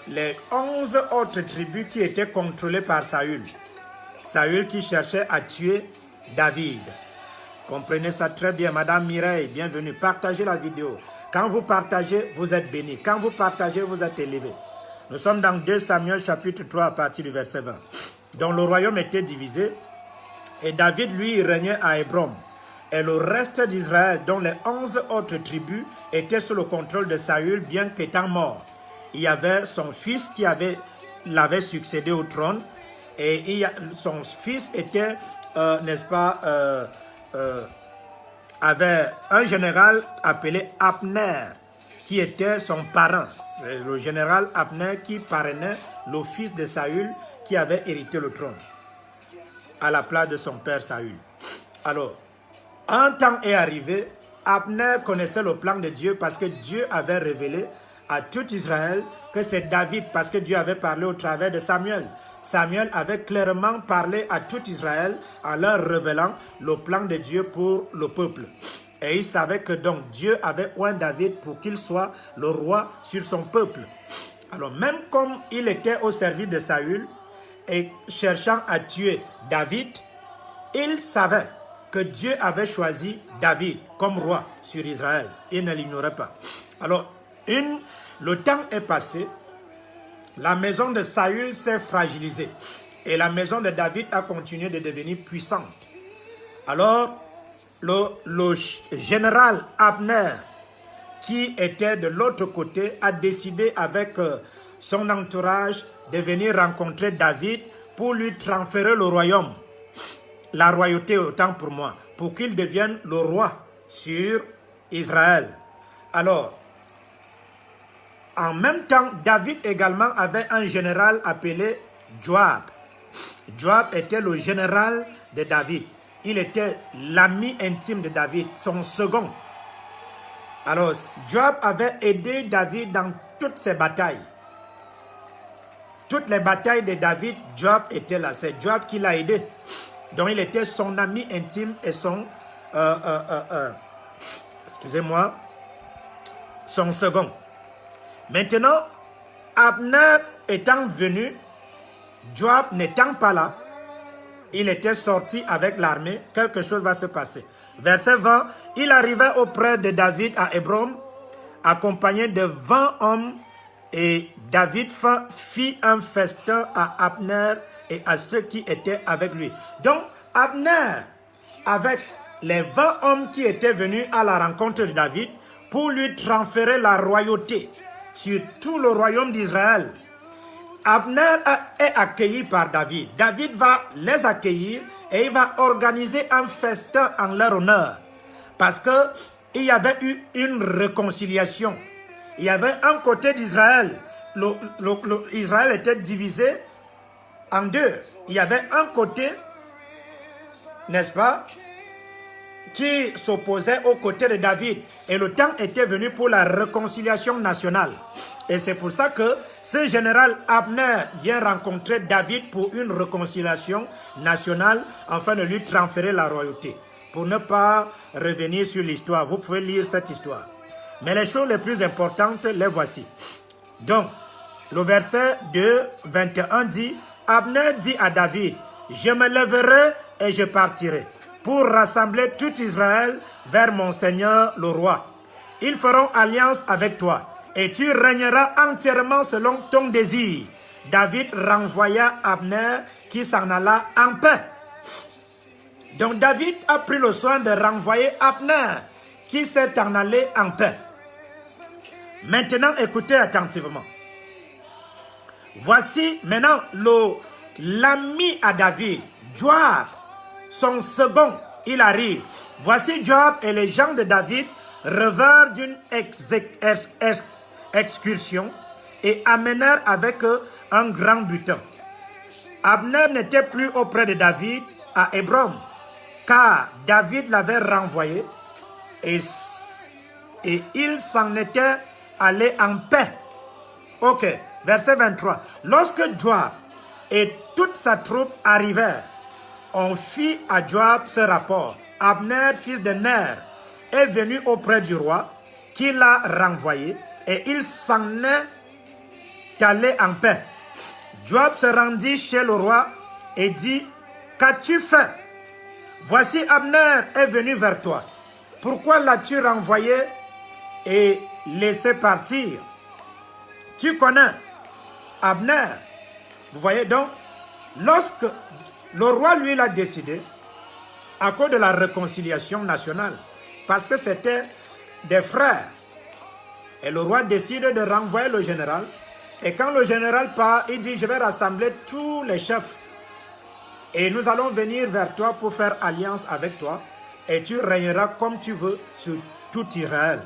S1: les 11 autres tribus qui étaient contrôlées par Saül. Saül qui cherchait à tuer David. Comprenez ça très bien, Madame Mireille, bienvenue. Partagez la vidéo. Quand vous partagez, vous êtes bénis. Quand vous partagez, vous êtes élevés. Nous sommes dans 2 Samuel chapitre 3 à partir du verset 20. Donc le royaume était divisé et David, lui, régnait à Hébron. Et le reste d'Israël, dont les 11 autres tribus, étaient sous le contrôle de Saül, bien qu'étant mort. Il y avait son fils qui l'avait succédé au trône. Et son fils était, n'est-ce pas, avait un général appelé Abner, qui était son parent. C'est le général Abner qui parrainait le fils de Saül qui avait hérité le trône, à la place de son père Saül. Alors, un temps est arrivé, Abner connaissait le plan de Dieu parce que Dieu avait révélé à tout Israël que c'est David, parce que Dieu avait parlé au travers de Samuel. Samuel avait clairement parlé à tout Israël en leur révélant le plan de Dieu pour le peuple. Et il savait que donc Dieu avait oint David pour qu'il soit le roi sur son peuple. Alors même comme il était au service de Saül et cherchant à tuer David, il savait que Dieu avait choisi David comme roi sur Israël. Il ne l'ignorait pas. Alors, le temps est passé. La maison de Saül s'est fragilisée et la maison de David a continué de devenir puissante. Alors, le général Abner, qui était de l'autre côté, a décidé avec son entourage de venir rencontrer David pour lui transférer le royaume, la royauté autant pour moi, pour qu'il devienne le roi sur Israël. Alors, en même temps, David également avait un général appelé Joab. Joab était le général de David. Il était l'ami intime de David, son second. Alors, Joab avait aidé David dans toutes ses batailles. Toutes les batailles de David, Joab était là. C'est Joab qui l'a aidé. Donc, il était son ami intime et son... excusez-moi, son second. Maintenant, Abner étant venu, Joab n'étant pas là, il était sorti avec l'armée, quelque chose va se passer. Verset 20, il arrivait auprès de David à Hébron, accompagné de 20 hommes, et David fit un festin à Abner et à ceux qui étaient avec lui. Donc, Abner, avec les 20 hommes qui étaient venus à la rencontre de David, pour lui transférer la royauté sur tout le royaume d'Israël. Abner est accueilli par David. David va les accueillir et il va organiser un festin en leur honneur. Parce qu'il y avait eu une réconciliation. Il y avait un côté d'Israël. Israël était divisé en deux. Il y avait un côté, n'est-ce pas, qui s'opposait aux côtés de David. Et le temps était venu pour la réconciliation nationale. Et c'est pour ça que ce général Abner vient rencontrer David pour une réconciliation nationale afin de lui transférer la royauté. Pour ne pas revenir sur l'histoire, vous pouvez lire cette histoire. Mais les choses les plus importantes, les voici. Donc, Le verset 2, 21 dit, Abner dit à David, je me lèverai et je partirai pour rassembler tout Israël vers mon Seigneur le roi. Ils feront alliance avec toi et tu régneras entièrement selon ton désir. David renvoya Abner qui s'en alla en paix. Donc David a pris le soin de renvoyer Abner qui s'est en allé en paix. Maintenant, écoutez attentivement. Voici maintenant l'ami à David, Joab, son second, il arrive. Voici Joab et les gens de David revinrent d'une excursion et amenèrent avec eux un grand butin. Abner n'était plus auprès de David à Hébron, car David l'avait renvoyé et il s'en était allé en paix. Ok, verset 23. Lorsque Joab et toute sa troupe arrivèrent, on fit à Joab ce rapport. Abner, fils de Ner, est venu auprès du roi, qui l'a renvoyé, et il s'en est allé en paix. Joab se rendit chez le roi et dit, qu'as-tu fait? Voici Abner est venu vers toi. Pourquoi l'as-tu renvoyé et laissé partir? Tu connais Abner. Vous voyez donc, lorsque le roi lui l'a décidé, à cause de la réconciliation nationale, parce que c'était des frères, et le roi décide de renvoyer le général, et quand le général part, il dit, je vais rassembler tous les chefs, et nous allons venir vers toi pour faire alliance avec toi, et tu régneras comme tu veux sur tout Israël.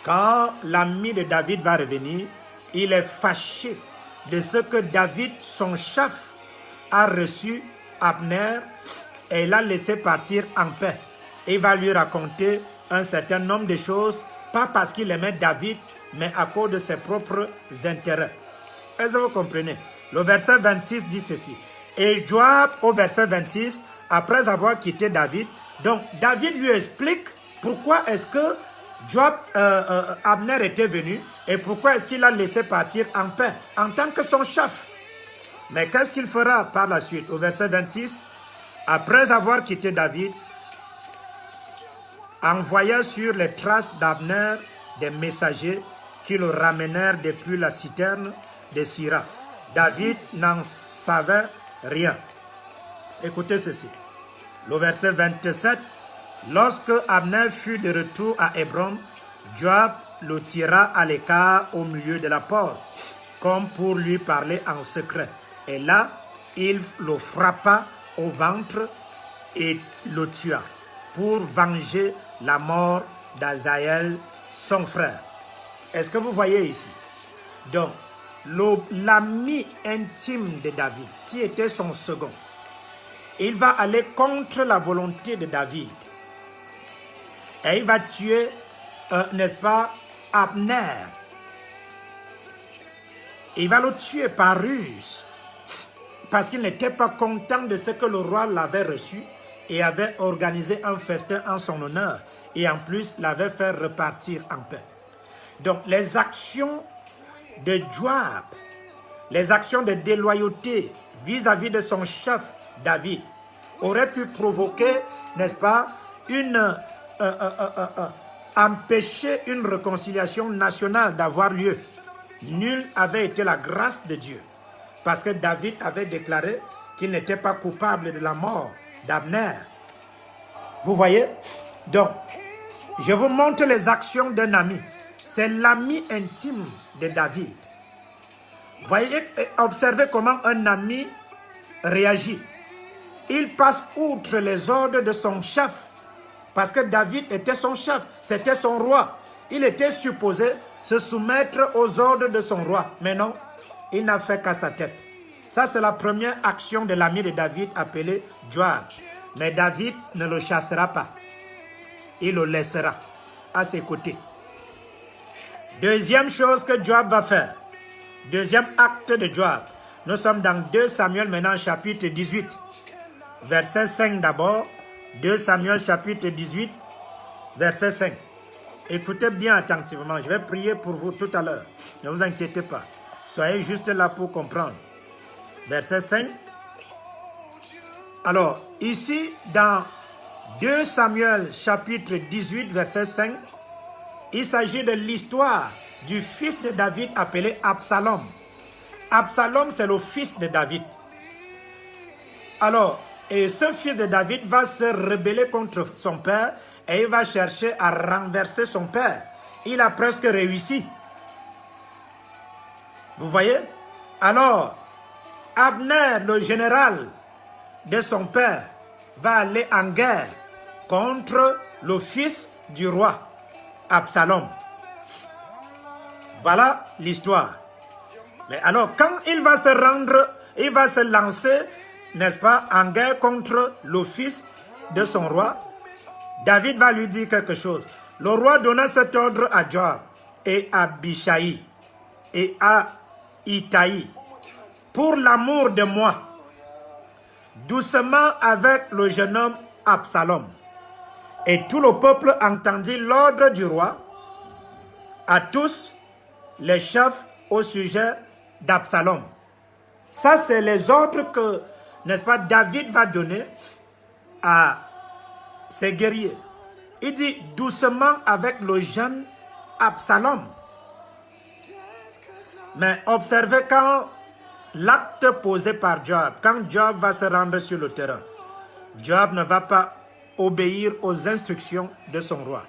S1: Quand l'ami de David va revenir, il est fâché de ce que David, son chef, a reçu Abner et l'a laissé partir en paix. Il va lui raconter un certain nombre de choses, pas parce qu'il aimait David, mais à cause de ses propres intérêts. Est-ce que vous comprenez? Le verset 26 dit ceci. Et Joab, au verset 26, après avoir quitté David, donc David lui explique pourquoi est-ce que Abner était venu et pourquoi est-ce qu'il l'a laissé partir en paix en tant que son chef. Mais qu'est-ce qu'il fera par la suite? Au verset 26, après avoir quitté David, envoya sur les traces d'Abner des messagers qui le ramenèrent depuis la citerne de Sira. David n'en savait rien. Écoutez ceci. Le verset 27. Lorsque Abner fut de retour à Hébron, Joab le tira à l'écart au milieu de la porte, comme pour lui parler en secret. Et là, il le frappa au ventre et le tua, pour venger la mort d'Azaël, son frère. Est-ce que vous voyez ici? Donc, l'ami intime de David, qui était son second, il va aller contre la volonté de David. Et il va tuer, n'est-ce pas, Abner. Il va le tuer par ruse. Parce qu'il n'était pas content de ce que le roi l'avait reçu et avait organisé un festin en son honneur. Et en plus, l'avait fait repartir en paix. Donc, les actions de Joab, les actions de déloyauté vis-à-vis de son chef David, auraient pu provoquer, n'est-ce pas, empêcher une réconciliation nationale d'avoir lieu. Nul avait été la grâce de Dieu. Parce que David avait déclaré qu'il n'était pas coupable de la mort d'Abner. Vous voyez? Donc, je vous montre les actions d'un ami. C'est l'ami intime de David. Voyez, observez comment un ami réagit. Il passe outre les ordres de son chef. Parce que David était son chef, c'était son roi. Il était supposé se soumettre aux ordres de son roi. Mais non, il n'a fait qu'à sa tête. Ça, c'est la première action de l'ami de David appelé Joab. Mais David ne le chassera pas. Il le laissera à ses côtés. Deuxième chose que Joab va faire. Deuxième acte de Joab. Nous sommes dans 2 Samuel maintenant, chapitre 18. Verset 5 d'abord. 2 Samuel chapitre 18, verset 5. Écoutez bien attentivement. Je vais prier pour vous tout à l'heure. Ne vous inquiétez pas. Soyez juste là pour comprendre. Verset 5. Alors, ici, dans 2 Samuel chapitre 18, verset 5, il s'agit de l'histoire du fils de David appelé Absalom. Absalom, c'est le fils de David. Alors, et ce fils de David va se rebeller contre son père et il va chercher à renverser son père. Il a presque réussi. Vous voyez? Alors, Abner, le général de son père, va aller en guerre contre le fils du roi, Absalom. Voilà l'histoire. Mais alors, quand il va se rendre, il va se lancer, n'est-ce pas, en guerre contre le fils de son roi, David va lui dire quelque chose. Le roi donna cet ordre à Joab et à Abishai et à Itaï. Pour l'amour de moi, doucement avec le jeune homme Absalom. Et tout le peuple entendit l'ordre du roi à tous les chefs au sujet d'Absalom. Ça, c'est les ordres que, n'est-ce pas, David va donner à ses guerriers. Il dit doucement avec le jeune Absalom. Mais observez quand l'acte posé par Joab, quand Joab va se rendre sur le terrain, Joab ne va pas obéir aux instructions de son roi,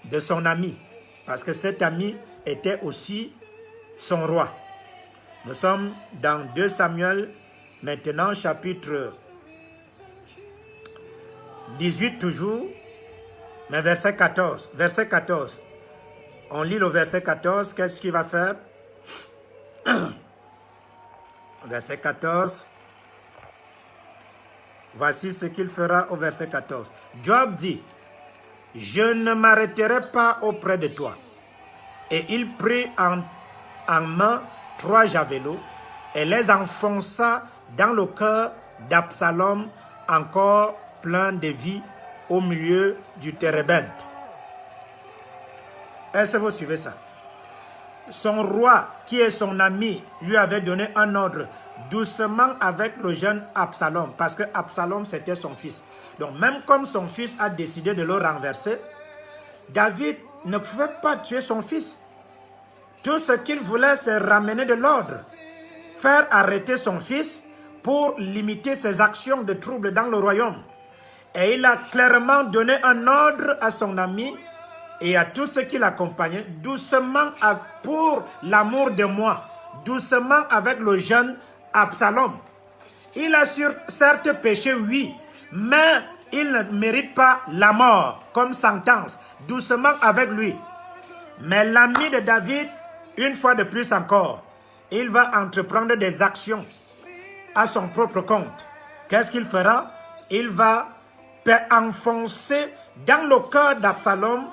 S1: de son ami, parce que cet ami était aussi son roi. Nous sommes dans 2 Samuel, maintenant chapitre 18 toujours, mais verset 14. Verset 14. On lit le verset 14, qu'est-ce qu'il va faire? Verset 14. Voici ce qu'il fera au verset 14. Joab dit, « Je ne m'arrêterai pas auprès de toi. » Et il prit en main 3 javelots et les enfonça dans le cœur d'Absalom, encore plein de vie, au milieu du térébinthe. Est-ce que vous suivez ça? Son roi, qui est son ami, lui avait donné un ordre, doucement avec le jeune Absalom, parce que Absalom c'était son fils. Donc même comme son fils a décidé de le renverser, David ne pouvait pas tuer son fils. Tout ce qu'il voulait, c'est ramener de l'ordre, faire arrêter son fils pour limiter ses actions de trouble dans le royaume. Et il a clairement donné un ordre à son ami et à tous ceux qui l'accompagnaient, doucement pour l'amour de moi, doucement avec le jeune Absalom. Il a certes péché, oui, mais il ne mérite pas la mort comme sentence, doucement avec lui. Mais l'ami de David, une fois de plus encore, il va entreprendre des actions à son propre compte. Qu'est-ce qu'il fera? Il va enfoncer dans le cœur d'Absalom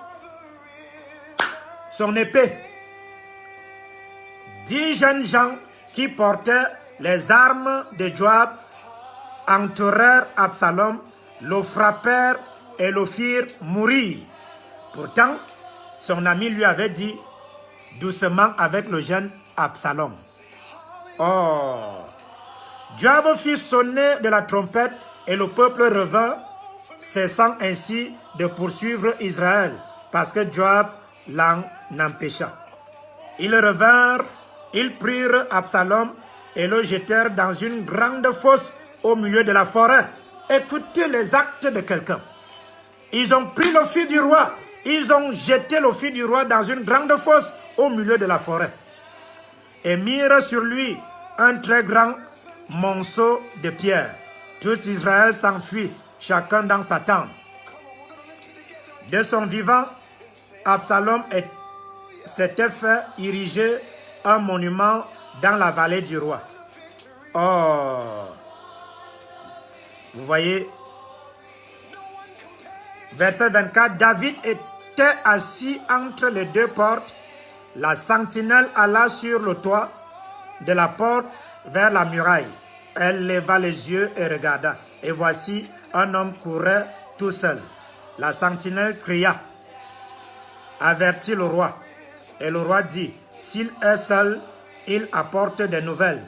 S1: son épée. 10 jeunes gens qui portaient les armes de Joab entourèrent Absalom, le frappèrent et le firent mourir. Pourtant, son ami lui avait dit doucement avec le jeune Absalom. Oh! Joab fit sonner de la trompette et le peuple revint, cessant ainsi de poursuivre Israël, parce que Joab l'en empêcha. Ils revinrent, ils prirent Absalom et le jetèrent dans une grande fosse au milieu de la forêt. Écoutez les actes de quelqu'un. Ils ont pris le fils du roi, ils ont jeté le fils du roi dans une grande fosse au milieu de la forêt et mirent sur lui un très grand monceau de pierre. Tout Israël s'enfuit, chacun dans sa tente. De son vivant, Absalom s'était fait ériger un monument dans la vallée du roi. Oh! Vous voyez, verset 24, David était assis entre les 2 portes. La sentinelle alla sur le toit de la porte vers la muraille. Elle leva les yeux et regarda. Et voici, un homme courait tout seul. La sentinelle cria, avertit le roi. Et le roi dit, s'il est seul, Il apporte des nouvelles.